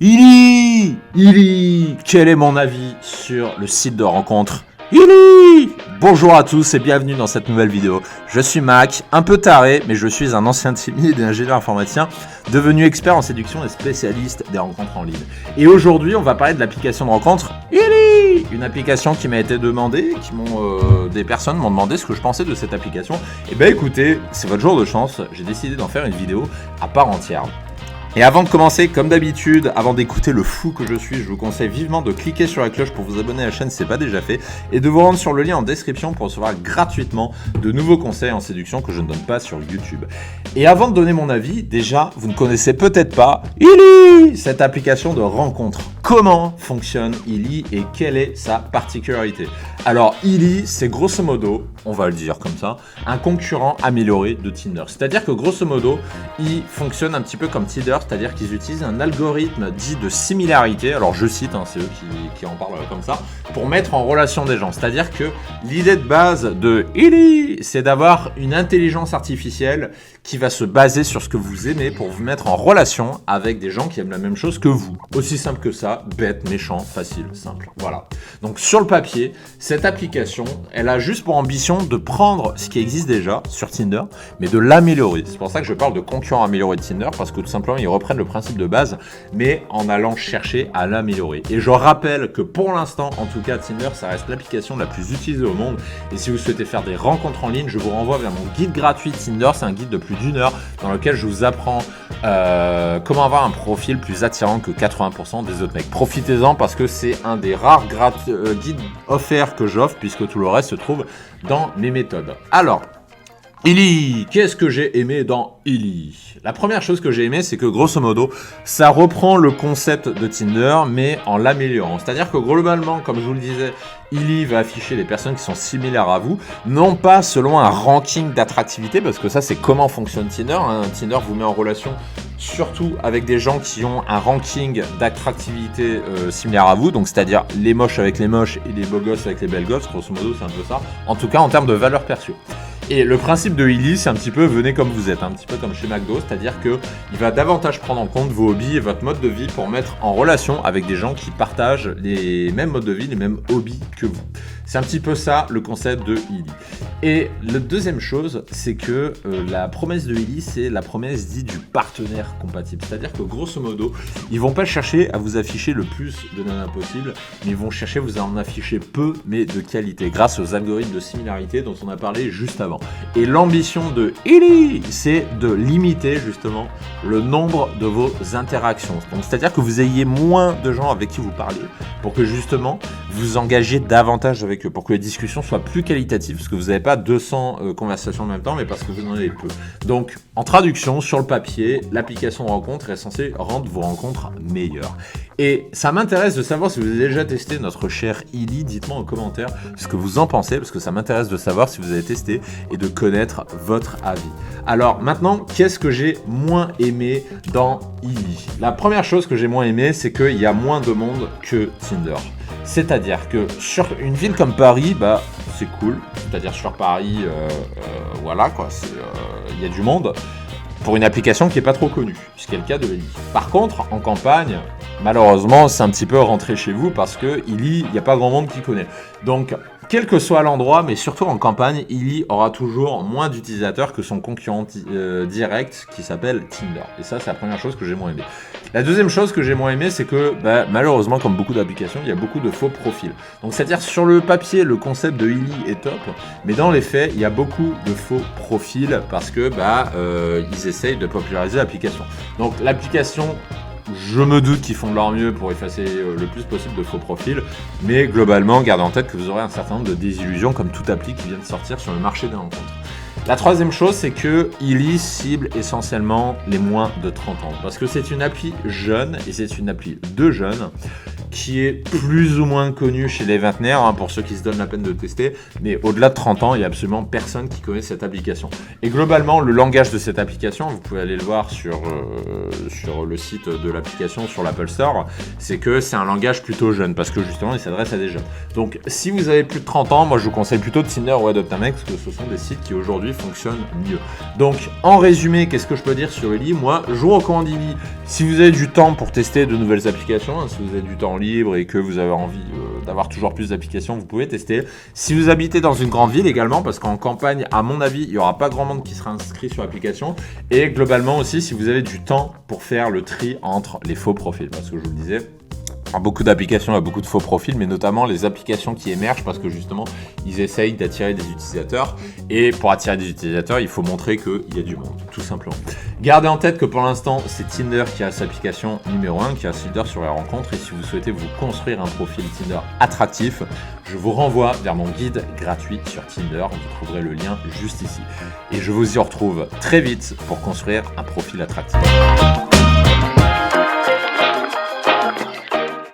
Illy, quel est mon avis sur le site de rencontre Illy? Bonjour à tous et bienvenue dans cette nouvelle vidéo. Je suis Mac, un peu taré, mais je suis un ancien timide et ingénieur informaticien devenu expert en séduction et spécialiste des rencontres en ligne. Et aujourd'hui, on va parler de l'application de rencontre Illy, une application qui m'a été demandée, des personnes m'ont demandé ce que je pensais de cette application. Et ben écoutez, c'est votre jour de chance, j'ai décidé d'en faire une vidéo à part entière. Et avant de commencer, comme d'habitude, avant d'écouter le fou que je suis, je vous conseille vivement de cliquer sur la cloche pour vous abonner à la chaîne si ce n'est pas déjà fait et de vous rendre sur le lien en description pour recevoir gratuitement de nouveaux conseils en séduction que je ne donne pas sur YouTube. Et avant de donner mon avis, déjà, vous ne connaissez peut-être pas Illy, cette application de rencontre. Comment fonctionne Illy et quelle est sa particularité? Alors Illy, c'est grosso modo, on va le dire comme ça, un concurrent amélioré de Tinder. C'est-à-dire que grosso modo, il fonctionne un petit peu comme Tinder, c'est-à-dire qu'ils utilisent un algorithme dit de similarité, alors je cite, c'est eux qui en parlent comme ça, pour mettre en relation des gens. C'est-à-dire que l'idée de base de Illy, c'est d'avoir une intelligence artificielle qui va se baser sur ce que vous aimez pour vous mettre en relation avec des gens qui aiment la même chose que vous. Aussi simple que ça, bête, méchant, facile, simple. Voilà. Donc sur le papier, cette application, elle a juste pour ambition de prendre ce qui existe déjà sur Tinder, mais de l'améliorer. C'est pour ça que je parle de concurrent amélioré de Tinder, parce que tout simplement, ils reprennent le principe de base, mais en allant chercher à l'améliorer. Et je rappelle que pour l'instant, en tout cas, Tinder, ça reste l'application la plus utilisée au monde. Et si vous souhaitez faire des rencontres en ligne, je vous renvoie vers mon guide gratuit Tinder. C'est un guide de plus d'1 heure dans lequel je vous apprends comment avoir un profil plus attirant que 80% des autres mecs. Profitez-en parce que c'est un des rares guides offerts que j'offre, puisque tout le reste se trouve dans mes méthodes. Alors, Illy, qu'est-ce que j'ai aimé dans Illy? La première chose que j'ai aimé, c'est que grosso modo, ça reprend le concept de Tinder, mais en l'améliorant. C'est-à-dire que globalement, comme je vous le disais, Illy va afficher les personnes qui sont similaires à vous, non pas selon un ranking d'attractivité, parce que ça, c'est comment fonctionne Tinder. Tinder vous met en relation surtout avec des gens qui ont un ranking d'attractivité similaire à vous, donc c'est-à-dire les moches avec les moches et les beaux gosses avec les belles gosses, grosso modo, c'est un peu ça. En tout cas, en termes de valeur perçue. Et le principe de Illy, c'est un petit peu venez comme vous êtes, un petit peu comme chez McDo, c'est-à-dire qu'il va davantage prendre en compte vos hobbies et votre mode de vie pour mettre en relation avec des gens qui partagent les mêmes modes de vie, les mêmes hobbies que vous. C'est un petit peu ça le concept de Illy. Et la deuxième chose, c'est que la promesse de Illy, c'est la promesse dite du partenaire compatible. C'est-à-dire que grosso modo, ils vont pas chercher à vous afficher le plus de nanas possible, mais ils vont chercher à vous en afficher peu, mais de qualité, grâce aux algorithmes de similarité dont on a parlé juste avant. Et l'ambition de Illy, c'est de limiter justement le nombre de vos interactions. Donc, c'est-à-dire que vous ayez moins de gens avec qui vous parlez, pour que justement vous engagiez davantage avec eux, pour que les discussions soient plus qualitatives, parce que vous n'avez pas 200 conversations en même temps, mais parce que vous en avez peu. Donc, en traduction, sur le papier, l'application rencontre est censée rendre vos rencontres meilleures. Et ça m'intéresse de savoir si vous avez déjà testé notre cher Illy. Dites-moi en commentaire ce que vous en pensez, parce que ça m'intéresse de savoir si vous avez testé et de connaître votre avis. Alors maintenant, qu'est-ce que j'ai moins aimé dans Illy? La première chose que j'ai moins aimé, c'est qu'il y a moins de monde que Tinder. C'est-à-dire que sur une ville comme Paris, c'est cool. C'est-à-dire sur Paris, voilà quoi, il y a du monde pour une application qui n'est pas trop connue, ce qui est le cas de Illy. Par contre, en campagne, malheureusement, c'est un petit peu rentré chez vous parce que Illy, il n'y a pas grand monde qui connaît. Donc, quel que soit l'endroit, mais surtout en campagne, Illy aura toujours moins d'utilisateurs que son concurrent direct qui s'appelle Tinder. Et ça, c'est la première chose que j'ai moins aimé. La deuxième chose que j'ai moins aimé, c'est que malheureusement, comme beaucoup d'applications, il y a beaucoup de faux profils. Donc, c'est-à-dire sur le papier, le concept de Illy est top, mais dans les faits, il y a beaucoup de faux profils parce que ils essayent de populariser l'application. Donc, l'application, je me doute qu'ils font de leur mieux pour effacer le plus possible de faux profils, mais globalement, gardez en tête que vous aurez un certain nombre de désillusions comme toute appli qui vient de sortir sur le marché des rencontres. La troisième chose, c'est que Illy cible essentiellement les moins de 30 ans, parce que c'est une appli jeune et c'est une appli de jeunes qui est plus ou moins connu chez les vingtenaires, hein, pour ceux qui se donnent la peine de tester, mais au-delà de 30 ans, il n'y a absolument personne qui connaît cette application. Et globalement, le langage de cette application, vous pouvez aller le voir sur le site de l'application, sur l'Apple Store, c'est que c'est un langage plutôt jeune, parce que justement, il s'adresse à des jeunes. Donc, si vous avez plus de 30 ans, moi je vous conseille plutôt Tinder ou Adopt-A-Mec, parce que ce sont des sites qui aujourd'hui fonctionnent mieux. Donc, en résumé, qu'est-ce que je peux dire sur Illy? Moi, je vous recommande Illy si vous avez du temps pour tester de nouvelles applications, hein, si vous avez du temps libre et que vous avez envie d'avoir toujours plus d'applications, vous pouvez tester. Si vous habitez dans une grande ville également, parce qu'en campagne, à mon avis, il n'y aura pas grand monde qui sera inscrit sur l'application. Et globalement aussi, si vous avez du temps pour faire le tri entre les faux profils, parce que je vous le disais, beaucoup d'applications, il y a beaucoup de faux profils, mais notamment les applications qui émergent parce que justement, ils essayent d'attirer des utilisateurs. Et pour attirer des utilisateurs, il faut montrer qu'il y a du monde, tout simplement. Gardez en tête que pour l'instant, c'est Tinder qui a cette application numéro 1, qui a ce leader sur les rencontres. Et si vous souhaitez vous construire un profil Tinder attractif, je vous renvoie vers mon guide gratuit sur Tinder. Vous trouverez le lien juste ici. Et je vous y retrouve très vite pour construire un profil attractif.